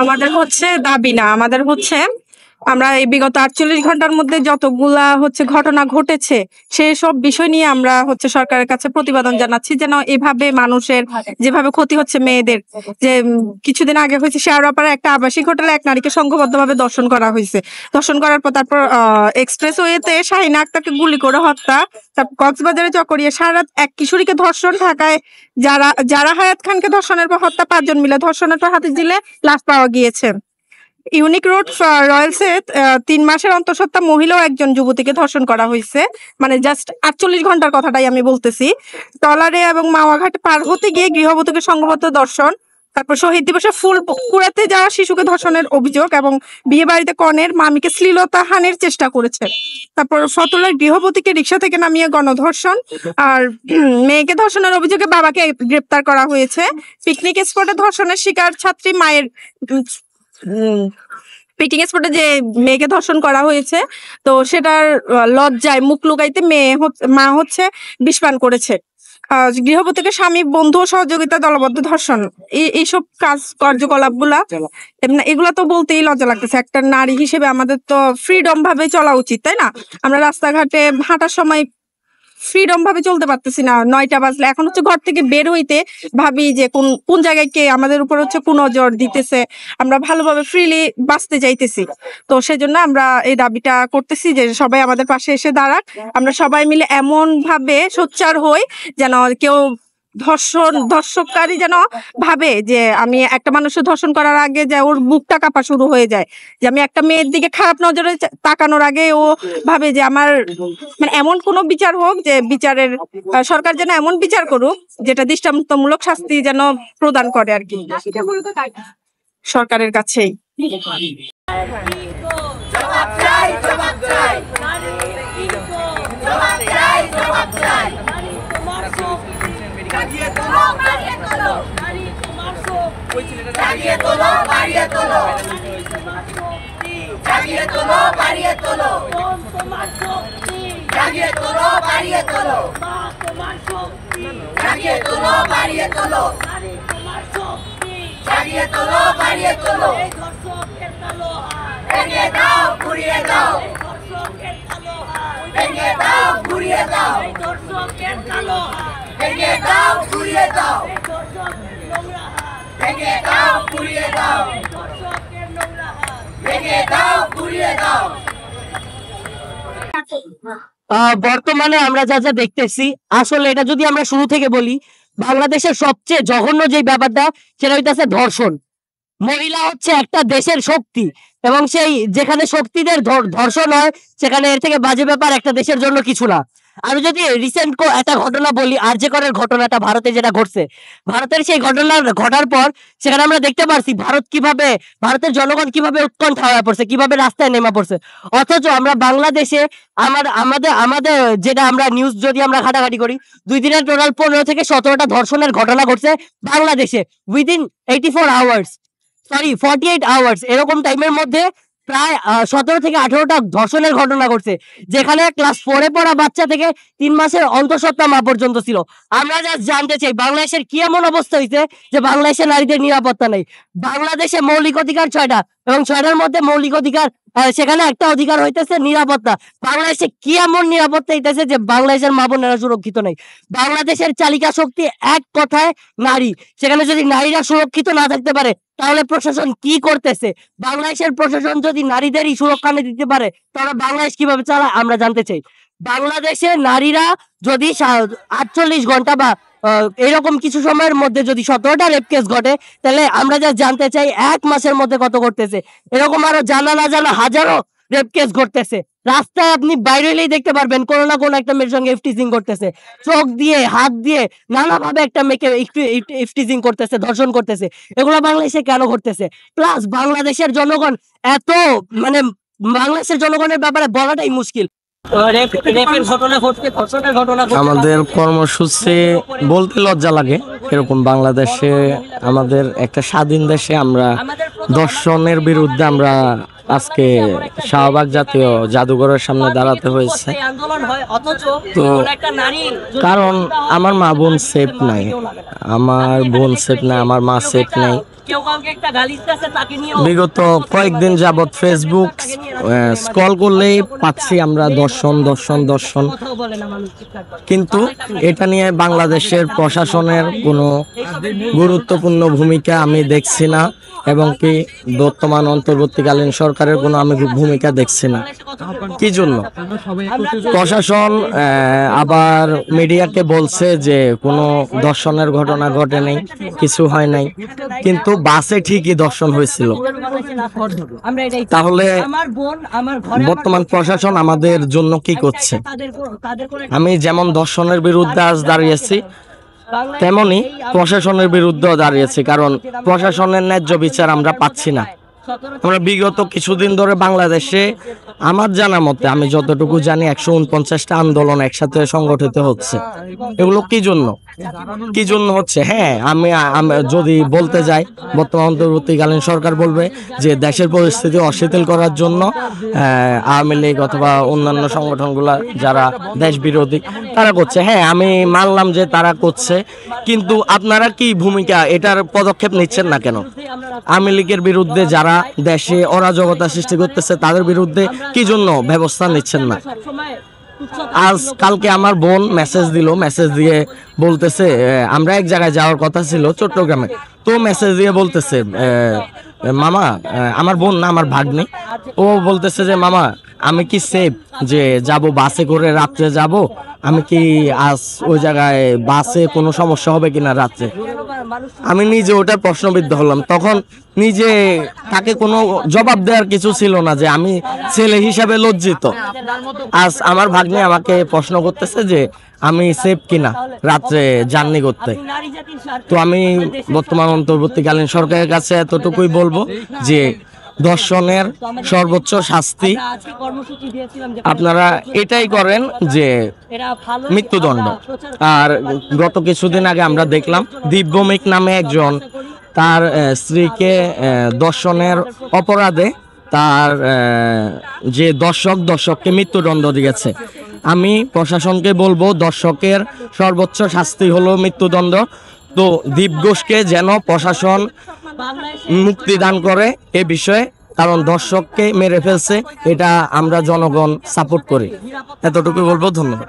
আমাদের হচ্ছে দাবি না, আমাদের হচ্ছে আমরা এই বিগত 48 ঘন্টার মধ্যে যতগুলা হচ্ছে ঘটনা ঘটেছে সেই সব বিষয় নিয়ে আমরা হচ্ছে সরকারের কাছে প্রতিবেদন জানাচ্ছি, যেন এভাবে মানুষের যেভাবে ক্ষতি হচ্ছে মেয়েদের। যে কিছুদিন আগে হয়েছে শেয়ারপাড়া একটা আবাসিক হোটেলে এক নারীকে সংঘবদ্ধভাবে ধর্ষণ করা হয়েছে। ধর্ষণ করার পর তারপর এক্সপ্রেসওয়েতে শাহিনা আক্তারকে গুলি করে হত্যা, তারপর কক্সবাজারে চকরিয়া সারা রাত এক কিশোরীকে ধর্ষণ, ঢাকায় যারা হায়াত খানকে ধর্ষণের পর হত্যা, 5 জন মিলে ধর্ষণের পর হাতে দিলে লাশ পাওয়া গিয়েছে। ইউনিক রোড রয়্যালসে 3 মাসের অন্তঃসত্ত্বা মহিলাও একজন যুবতীকে ধর্ষণ করা হয়েছে। মানে জাস্ট 48 ঘন্টার কথাটাই আমি বলতেছি। টলারে এবং মাওয়াঘাট পার হতে গিয়ে গৃহবধূকে সংঘবদ্ধ ধর্ষণ, তারপর শহীদ দিবসে ফুল কুড়াতে যাওয়া শিশুকে ধর্ষণের অভিযোগ এবং বিয়ে বাড়িতে কনের মামিকে শ্লীলতাহানির চেষ্টা করেছে। তারপর ফতুল্লার গৃহবধূকে রিকশা থেকে নামিয়ে গণধর্ষণ আর মেয়েকে ধর্ষণের অভিযোগে বাবাকে গ্রেপ্তার করা হয়েছে। পিকনিক স্পটে ধর্ষণের শিকার ছাত্রী মায়ের পিকনিক স্পটে যে মেয়েকে ধর্ষণ করা হয়েছে, তো সেটার লজ্জায় মুখ লুকাইতে মা হচ্ছে বিষ পান করেছে। গৃহবধূকে স্বামী, বন্ধু ও সহযোগিতা, দলবদ্ধ ধর্ষণ, এইসব কার্যকলাপ গুলা এগুলা তো বলতেই লজ্জা লাগতেছে। একটা নারী হিসেবে আমাদের তো ফ্রিডম ভাবে চলা উচিত, তাই না? আমরা রাস্তাঘাটে হাঁটার সময় ফ্রিডম ভাবে চলতে পারতেছি না। 9টা বাজলে এখন হচ্ছে ঘর থেকে বের হইতে ভাবি যে কোন জায়গায় কে আমাদের উপর হচ্ছে কোন নজর দিতেছে, আমরা ভালোভাবে ফ্রিলি বাঁচতে চাইতেছি। তো সেজন্য আমরা এই দাবিটা করতেছি যে সবাই আমাদের পাশে এসে দাঁড়াক, আমরা সবাই মিলে এমন ভাবে সোচ্চার হই যেন কেউ ধর্ষককারী যেন ভাবে যে আমি একটা মানুষের ধর্ষণ করার আগে যে ওর বুকটা কাঁপা শুরু হয়ে যায়, যে আমি একটা মেয়ের দিকে খারাপ নজরে তাকানোর আগে ও ভাবে যে আমার মানে এমন কোনো বিচার হোক যে বিচারের সরকার যেন এমন বিচার করুক যেটা দৃষ্টান্তমূলক শাস্তি যেন প্রদান করে আর কি সরকারের কাছেই। জাগিয়ে তোলো, বাড়িয়ে তোলো, জাগিয়ে তোলো, বাড়িয়ে তোলো, তোমার শক্তি, জাগিয়ে তোলো, বাড়িয়ে তোলো, তোমার শক্তি, জাগিয়ে তোলো, বাড়িয়ে তোলো, তোমার শক্তি, জাগিয়ে তোলো, বাড়িয়ে তোলো, এই ধর্ষকের কালো হাত ভেঙে দাও, ঘুরিয়ে দাও, এই ধর্ষকের কালো হাত ভেঙে দাও, ঘুরিয়ে দাও, এই ধর্ষকের কালো হাত ভেঙে দাও, ঘুরিয়ে দাও, এই ধর্ষকের নোংরা হাত ভেঙে দাও, ঘুরিয়ে দাও, এই ধর্ষকের নোংরা হাত ভেঙে দাও, ঘুরিয়ে দাও। বর্তমানে আমরা যা যা দেখতেছি, আসলে এটা যদি আমরা শুরু থেকে বলি, বাংলাদেশের সবচেয়ে জঘন্য যে ব্যাপারটা সেটা হইতেছে ধর্ষণ। মহিলা হচ্ছে একটা দেশের শক্তি, এবং সেই যেখানে শক্তিদের ধর্ষণ হয় সেখানে এর থেকে বাজে ব্যাপার একটা দেশের জন্য কিছু না। আর যদি রিসেন্ট একটা ঘটনা বলি, আরজে করের ঘটনাটা ভারতে যেটা ঘটছে, ভারতের সেই ঘটনা ঘটার পর সেখানে আমরা দেখতে পারছি ভারতের জনগণ কিভাবে উৎকণ্ঠা হয়ে পড়ছে, কিভাবে রাস্তায় নেমে পড়ছে। অথচ আমরা বাংলাদেশে আমাদের যেটা আমরা নিউজ যদি আমরা ঘাটাঘাটি করি, 2 দিনের টোটাল 15 থেকে 17টা ধর্ষণের ঘটনা ঘটছে বাংলাদেশে উইদিন 48 আওয়ার্স। এরকম টাইমের মধ্যে প্রায় 17 থেকে 18টা ধর্ষণের ঘটনা ঘটছে, যেখানে ক্লাস 4-এ পড়া বাচ্চা থেকে 3 মাসের অন্তঃসত্ত্বা মা পর্যন্ত ছিল। আমরা জাস্ট জানতে চাই বাংলাদেশের কি এমন অবস্থা হয়েছে যে বাংলাদেশের নারীদের নিরাপত্তা নেই। বাংলাদেশে মৌলিক অধিকার 6টা, এবং 6টার মধ্যে মৌলিক অধিকার সেখানে একটা অধিকার হইতেছে নিরাপত্তা। বাংলাদেশে কি এমন নিরাপত্তা হইতেছে যে বাংলাদেশের মা বোনেরা সুরক্ষিত নেই? বাংলাদেশের চালিকা শক্তি এক কথায় নারী। সেখানে যদি নারীরা সুরক্ষিত না থাকতে পারে তাহলে প্রশাসন কি করতেছে? বাংলাদেশের প্রশাসন যদি নারীদেরই সুরক্ষা না দিতে পারে তাহলে বাংলাদেশ কিভাবে চালায় আমরা জানতে চাই। বাংলাদেশের নারীরা যদি 48 ঘন্টা বা এরকম কিছু সময়ের মধ্যে যদি 17টা রেপ কেস ঘটে, তাহলে আমরা যা জানতে চাই 1 মাসের মধ্যে কত ঘটতেছে। এরকম আরো জানা না জানা হাজারো রেপ কেস ঘটতেছে। রাস্তায় আপনি বাইরে হলেই দেখতে পারবেন কোনো না কোনো একটা মেয়ের সঙ্গে ইফটিজিং করতেছে, চোখ দিয়ে হাত দিয়ে নানাভাবে একটা মেয়েকে ইফটিজিং করতেছে, ধর্ষণ করতেছে। এগুলো বাংলাদেশে কেন ঘটতেছে? প্লাস বাংলাদেশের জনগণ বাংলাদেশের জনগণের ব্যাপারে বলাটাই মুশকিল। আমাদের কর্মসূচি বলতে লজ্জা লাগে, এরকম বাংলাদেশে আমাদের একটা স্বাধীন দেশে আমরা ধর্ষণের বিরুদ্ধে আমরা আজকে শাহবাগ জাতীয় জাদুঘরের সামনে দাঁড়াতে হয়েছে। আন্দোলন হয় অথচ তো কোন একটা নারী যদি কারণ আমার মা বোন সেফ নাই, আমার বোন সেফ নাই, আমার মা সেফ নাই। কেউ কাউকে একটা গালি দিতেছে তাকে নিয়ে বিগত কয়েকদিন যাবৎ ফেসবুক স্ক্রল করলেই পাচ্ছি আমরা দর্শন দর্শন দর্শন, কথাও বলে না মানুষ ঠিকঠাক করে। কিন্তু এটা নিয়ে বাংলাদেশের প্রশাসনের কোনো গুরুত্বপূর্ণ ভূমিকা আমি দেখছি না, এবং কি বর্তমান অন্তর্বর্তীকালীন সরকারের কোনো আমি ভূমিকা দেখছি না। কি জন্য প্রশাসন আবার মিডিয়াকে বলছে যে কোনো দর্শনের ঘটনা ঘটে নাই, কিছু হয় নাই, কিন্তু বাসে ঠিকই দর্শন হয়েছিল। আমরা এটাই চাই। তাহলে আমার বোন আমার ঘরে বর্তমান প্রশাসন আমাদের জন্য কি করছে? তাদের করে আমি যেমন দর্শনের বিরুদ্ধে আজ দাঁড়িয়েছি, তেমনি প্রশাসনের বিরুদ্ধেও দাঁড়িয়েছি, কারণ প্রশাসনের ন্যায্য বিচার আমরা পাচ্ছি না। আমরা বিগত কিছুদিন ধরে বাংলাদেশে আমার জানা মতে, আমি যতটুকু জানি, 149টা আন্দোলন একসাথে সংগঠিত হচ্ছে। এগুলো কি জন্য, কি জন্য হচ্ছে? হ্যাঁ, আমি যদি বলতে যাই, বর্তমান অন্তর্বর্তীকালীন সরকার বলবে যে দেশের পরিস্থিতি অশীতল করার জন্য আওয়ামী লীগ অথবা অন্যান্য সংগঠনগুলা যারা দেশ বিরোধী তারা করছে। হ্যাঁ, আমি মানলাম যে তারা করছে, কিন্তু আপনারা কি ভূমিকা, এটার পদক্ষেপ নিচ্ছেন না কেন? আওয়ামী লীগের বিরুদ্ধে যারা দেশে অরাজকতা সৃষ্টি করতেছে তাদের বিরুদ্ধে কি জন্য ব্যবস্থা নিচ্ছেন না? আজ কালকে আমার বোন মেসেজ দিল, মেসেজ দিয়ে বলতেছে আমরা এক জায়গায় যাওয়ার কথা ছিল চট্টগ্রামে, তো মেসেজ দিয়ে বলতেছে মামা, আমার বোন না, আমার ভাগ্নি, ও বলতেছে যে মামা আমি কি সেফ যে যাব বাসে করে রাত্রে যাব, আমি কি আজ ওই জায়গায় বাসে কোনো সমস্যা হবে কিনা রাত্রে? আমি নিজে ওটার প্রশ্নবিদ্ধ হলাম। তখন নিজে তাকে কোনো জবাব দেওয়ার কিছু ছিল না, যে আমি ছেলে হিসাবে লজ্জিত। আজ আমার ভাগ্নে আমাকে প্রশ্ন করতেছে যে আমি সেফ কিনা রাত্রে জার্নি করতে। তো আমি বর্তমান অন্তর্বর্তীকালীন সরকারের কাছে এতটুকুই বলবো যে ধর্ষণের সর্বোচ্চ শাস্তি আপনারা এটাই করেন যে মৃত্যুদণ্ড। আর গত কিছুদিন আগে আমরা দেখলাম দিব্যমিক নামে একজন তার স্ত্রীকে ধর্ষণের অপরাধে তার যে দর্শককে মৃত্যুদণ্ড দিয়েছে। আমি প্রশাসনকে বলবো দর্শকের সর্বোচ্চ শাস্তি হলো মৃত্যুদণ্ড। তো দীপ ঘোষকে যেন প্রশাসন মুক্তি দান করে এ বিষয়ে, কারণ দর্শককে মেরে ফেলছে, এটা আমরা জনগণ সাপোর্ট করি। এতটুকু বলবো, ধন্যবাদ।